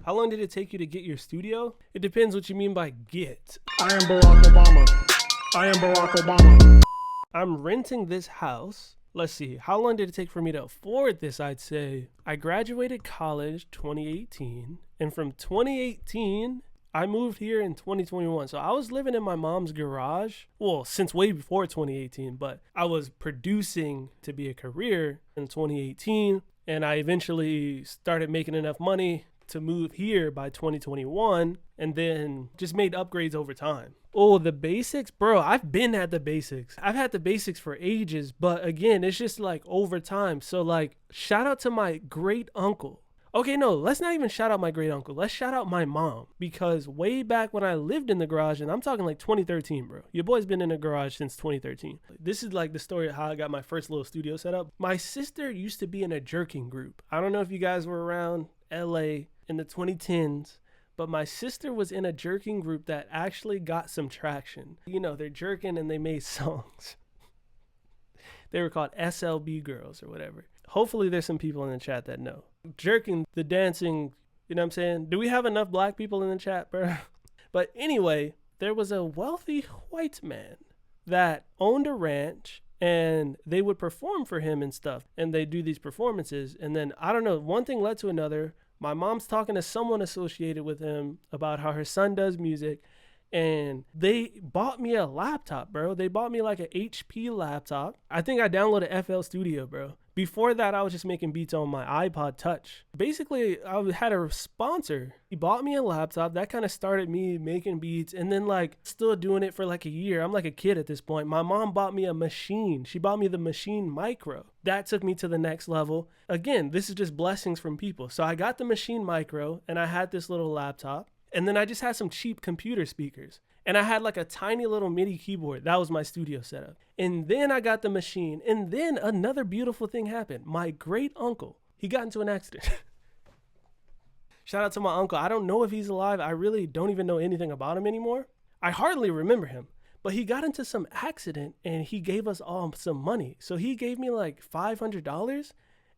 How long did it take you to get your studio? It depends what you mean by get. I am Barack Obama. I am Barack Obama. I'm renting this house. Let's see, how long did it take for me to afford this? I'd say I graduated college 2018, and from 2018, I moved here in 2021. So I was living in my mom's garage, well, since way before 2018, but I was producing to be a career in 2018, and I eventually started making enough money to move here by 2021, and then just made upgrades over time. Oh, the basics? Bro, I've been at the basics. I've had the basics for ages, but again, it's just like over time. So like, shout out to my great uncle. Okay, no, let's not even shout out my great uncle. Let's shout out my mom, because way back when I lived in the garage, and I'm talking like 2013, bro. Your boy's been in the garage since 2013. This is like the story of how I got my first little studio set up. My sister used to be in a jerking group. I don't know if you guys were around LA in the 2010s, but my sister was in a jerking group that actually got some traction. You know, they're jerking and they made songs. They were called SLB girls or whatever. Hopefully there's some people in the chat that know. Jerking, the dancing, you know what I'm saying? Do we have enough black people in the chat, bro? But anyway, there was a wealthy white man that owned a ranch, and they would perform for him and stuff. And they do these performances. And then, I don't know, one thing led to another. My mom's talking to someone associated with him about how her son does music, and they bought me a laptop, bro. They bought me like an HP laptop. I think I downloaded FL Studio, bro. Before that, I was just making beats on my iPod Touch. Basically, I had a sponsor. He bought me a laptop. That kind of started me making beats, and then like still doing it for like a year. I'm like a kid at this point. My mom bought me a machine. She bought me the Machine Micro. That took me to the next level. Again, this is just blessings from people. So I got the Machine Micro, and I had this little laptop, and then I just had some cheap computer speakers. And I had like a tiny little MIDI keyboard. That was my studio setup. And then I got the machine. And then another beautiful thing happened. My great uncle, he got into an accident. Shout out to my uncle. I don't know if he's alive. I really don't even know anything about him anymore. I hardly remember him. But he got into some accident and he gave us all some money. So he gave me like $500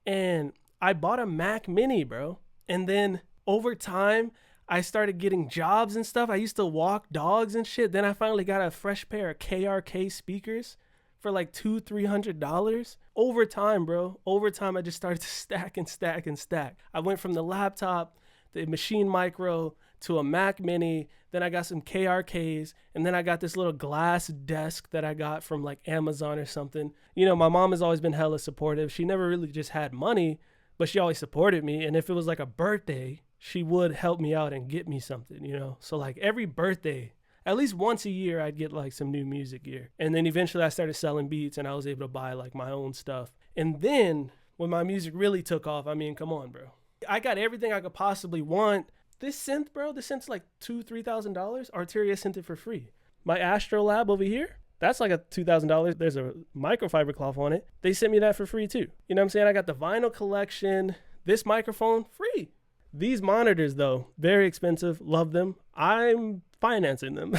and I bought a Mac Mini, bro. And then over time, I started getting jobs and stuff. I used to walk dogs and shit. Then I finally got a fresh pair of KRK speakers for like $200-300. Over time, bro. Over time, I just started to stack and stack and stack. I went from the laptop, the Machine Micro, to a Mac Mini. Then I got some KRKs. And then I got this little glass desk that I got from like Amazon or something. You know, my mom has always been hella supportive. She never really just had money, but she always supported me. And if it was like a birthday, she would help me out and get me something, you know? So like every birthday, at least once a year, I'd get like some new music gear. And then eventually I started selling beats and I was able to buy like my own stuff. And then when my music really took off, I mean, come on, bro. I got everything I could possibly want. This synth, bro, this synth's like $2,000-3,000. Arteria sent it for free. My Astro Lab over here, that's like a $2,000. There's a microfiber cloth on it. They sent me that for free too. You know what I'm saying? I got the vinyl collection, this microphone, free. These monitors, though, very expensive. Love them. I'm financing them.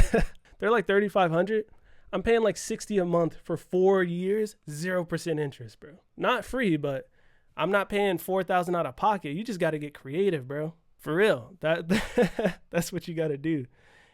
They're like $3,500. I'm paying like $60 a month for 4 years, 0% interest, bro. Not free, but I'm not paying $4,000 out of pocket. You just got to get creative, bro. For real. That's what you got to do.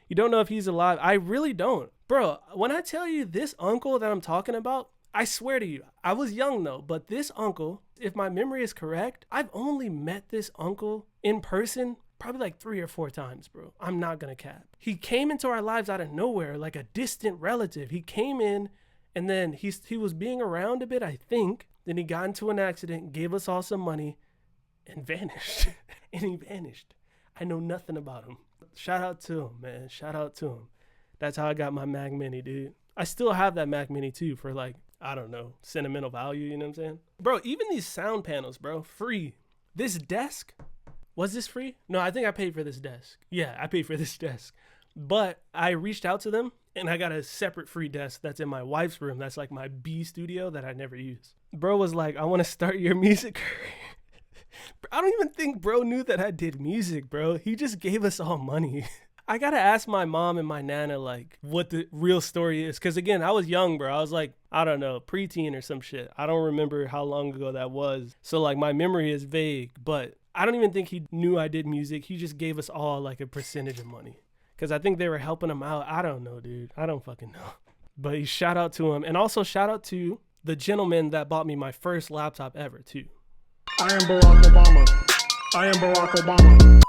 You don't know if he's alive. I really don't. Bro, when I tell you this uncle that I'm talking about, I swear to you, I was young though, but this uncle, if my memory is correct, I've only met this uncle in person probably like 3 or 4 times, bro. I'm not gonna cap. He came into our lives out of nowhere, like a distant relative. He came in and then he was being around a bit, I think. Then he got into an accident, gave us all some money and vanished. And he vanished. I know nothing about him. Shout out to him, man. Shout out to him. That's how I got my Mac Mini, dude. I still have that Mac Mini too for like, I don't know, sentimental value, you know what I'm saying? Bro, even these sound panels, bro, free. This desk, was this free? No, I think I paid for this desk. Yeah, I paid for this desk. But I reached out to them and I got a separate free desk that's in my wife's room. That's like my B studio that I never use. Bro was like, I want to start your music career. I don't even think bro knew that I did music, bro. He just gave us all money. I gotta ask my mom and my nana like what the real story is. Cause again, I was young, bro. I was like, I don't know, preteen or some shit. I don't remember how long ago that was. So like my memory is vague, but I don't even think he knew I did music. He just gave us all like a percentage of money. Because I think they were helping him out. I don't know, dude. I don't fucking know. But shout out to him. And also shout out to the gentleman that bought me my first laptop ever, too. I am Barack Obama. I am Barack Obama.